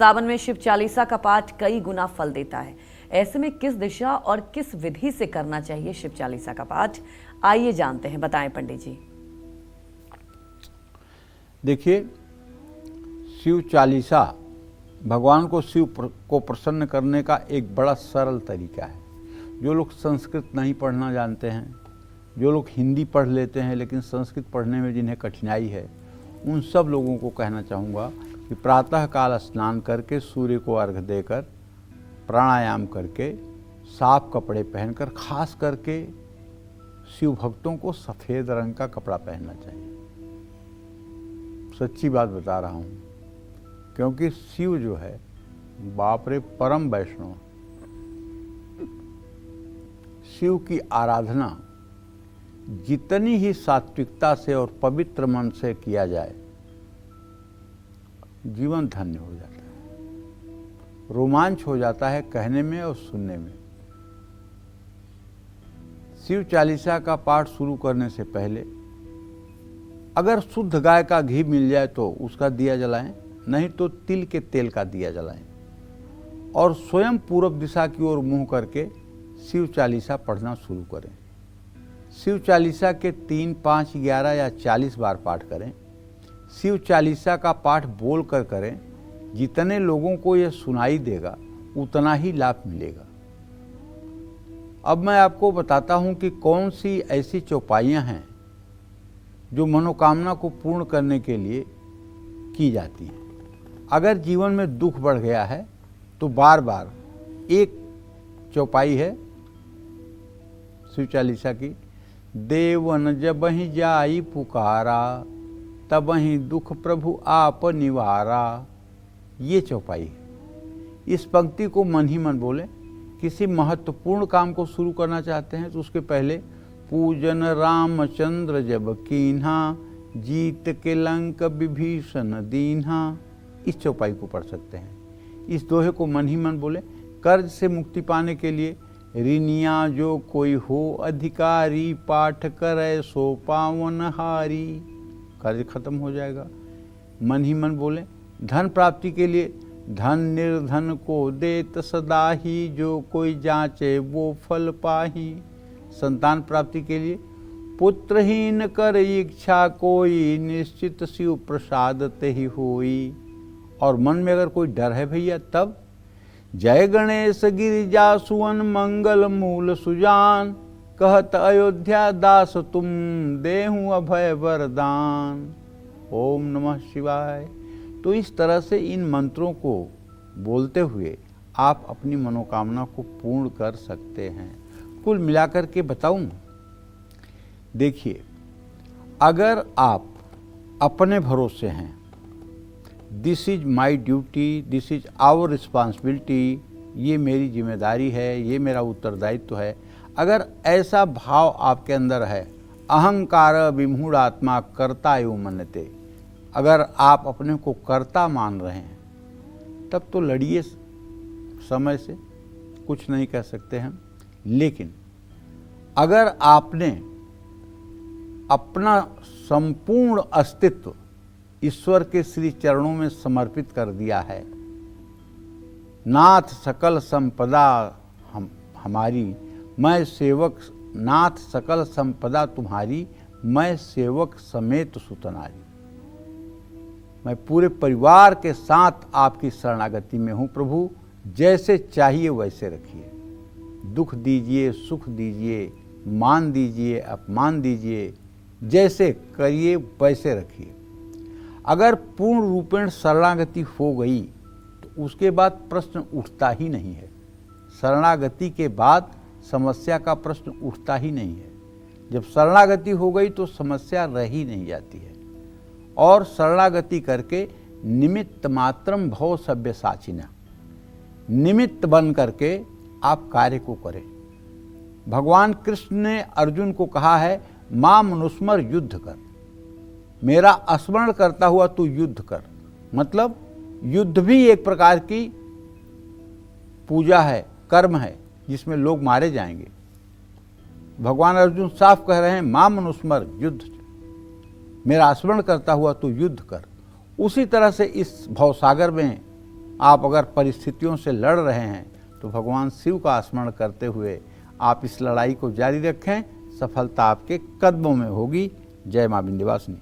सावन में शिव चालीसा का पाठ कई गुना फल देता है। ऐसे में किस दिशा और किस विधि से करना चाहिए शिव चालीसा का पाठ, आइए जानते हैं। बताएं पंडित जी। देखिए, शिव चालीसा भगवान को शिव को प्रसन्न करने का एक बड़ा सरल तरीका है। जो लोग संस्कृत नहीं पढ़ना जानते हैं, जो लोग हिंदी पढ़ लेते हैं लेकिन संस्कृत पढ़ने में जिन्हें कठिनाई है, उन सब लोगों को कहना चाहूँगा कि प्रातःकाल स्नान करके सूर्य को अर्घ्य देकर प्राणायाम करके साफ कपड़े पहनकर, खास करके शिव भक्तों को सफ़ेद रंग का कपड़ा पहनना चाहिए। सच्ची बात बता रहा हूँ, क्योंकि शिव जो है बाप रे परम वैष्णव। शिव की आराधना जितनी ही सात्विकता से और पवित्र मन से किया जाए, जीवन धन्य हो जाता है, रोमांच हो जाता है कहने में और सुनने में। शिव चालीसा का पाठ शुरू करने से पहले अगर शुद्ध गाय का घी मिल जाए तो उसका दिया जलाएं, नहीं तो तिल के तेल का दिया जलाएं और स्वयं पूर्व दिशा की ओर मुंह करके शिव चालीसा पढ़ना शुरू करें। शिव चालीसा के 3, 5, 11 या 40 बार पाठ करें। शिव चालीसा का पाठ बोल कर करें। जितने लोगों को यह सुनाई देगा उतना ही लाभ मिलेगा। अब मैं आपको बताता हूं कि कौन सी ऐसी चौपाइयां हैं जो मनोकामना को पूर्ण करने के लिए की जाती हैं। अगर जीवन में दुख बढ़ गया है तो बार बार एक चौपाई है शिव चालीसा की, देवन जबहि जाई पुकारा तबहि दुख प्रभु आप निवारा। ये चौपाई है। इस पंक्ति को मन ही मन बोले। किसी महत्वपूर्ण काम को शुरू करना चाहते हैं तो उसके पहले पूजन रामचंद्र जब कीन्हा जीत के लंक विभीषण दीन्हा, इस चौपाई को पढ़ सकते हैं। इस दोहे को मन ही मन बोले। कर्ज से मुक्ति पाने के लिए ऋणिया जो कोई हो अधिकारी, पाठ करे सो पावन हारी, कर्ज खत्म हो जाएगा। मन ही मन बोले। धन प्राप्ति के लिए धन निर्धन को देत सदा ही, जो कोई जांचे वो फल पाही। संतान प्राप्ति के लिए पुत्रहीन कर इच्छा कोई, निश्चित शिव प्रसाद ते ही होई। और मन में अगर कोई डर है भैया तब जय गणेश गिरिजा सुवन मंगल मूल सुजान, कहत अयोध्या दास तुम देहूं अभय वरदान। ओम नमः शिवाय। तो इस तरह से इन मंत्रों को बोलते हुए आप अपनी मनोकामना को पूर्ण कर सकते हैं। कुल मिलाकर के बताऊं, देखिए, अगर आप अपने भरोसे हैं, this is my duty, this is our responsibility, ये मेरी जिम्मेदारी है, ये मेरा उत्तरदायित्व है, अगर ऐसा भाव आपके अंदर है, अहंकार विमूढ़ आत्मा कर्ता एवं मन्यते, अगर आप अपने को कर्ता मान रहे हैं, तब तो लड़िए समय से, कुछ नहीं कह सकते हम। लेकिन अगर आपने अपना संपूर्ण अस्तित्व ईश्वर के श्री चरणों में समर्पित कर दिया है, नाथ सकल संपदा हमारी, मैं सेवक, नाथ सकल संपदा तुम्हारी, मैं सेवक समेत सुतनारी, मैं पूरे परिवार के साथ आपकी शरणागति में हूँ प्रभु, जैसे चाहिए वैसे रखिए। दुख दीजिए, सुख दीजिए, मान दीजिए, अपमान दीजिए, जैसे करिए वैसे रखिए। अगर पूर्ण रूपेण शरणागति हो गई तो उसके बाद प्रश्न उठता ही नहीं है। शरणागति के बाद समस्या का प्रश्न उठता ही नहीं है। जब शरणागति हो गई तो समस्या रह ही नहीं जाती है। और शरणागति करके निमित्त मात्रम भव सभ्य साचिना, निमित्त बन करके आप कार्य को करें। भगवान कृष्ण ने अर्जुन को कहा है, मां मनुस्मर युद्ध कर, मेरा स्मरण करता हुआ तू युद्ध कर। मतलब युद्ध भी एक प्रकार की पूजा है, कर्म है, जिसमें लोग मारे जाएंगे। भगवान अर्जुन साफ कह रहे हैं, मां मनुस्मर युद्ध, मेरा स्मरण करता हुआ तू युद्ध कर। उसी तरह से इस भवसागर में आप अगर परिस्थितियों से लड़ रहे हैं तो भगवान शिव का स्मरण करते हुए आप इस लड़ाई को जारी रखें। सफलता आपके कदमों में होगी। जय मां विंध्यवासिनी।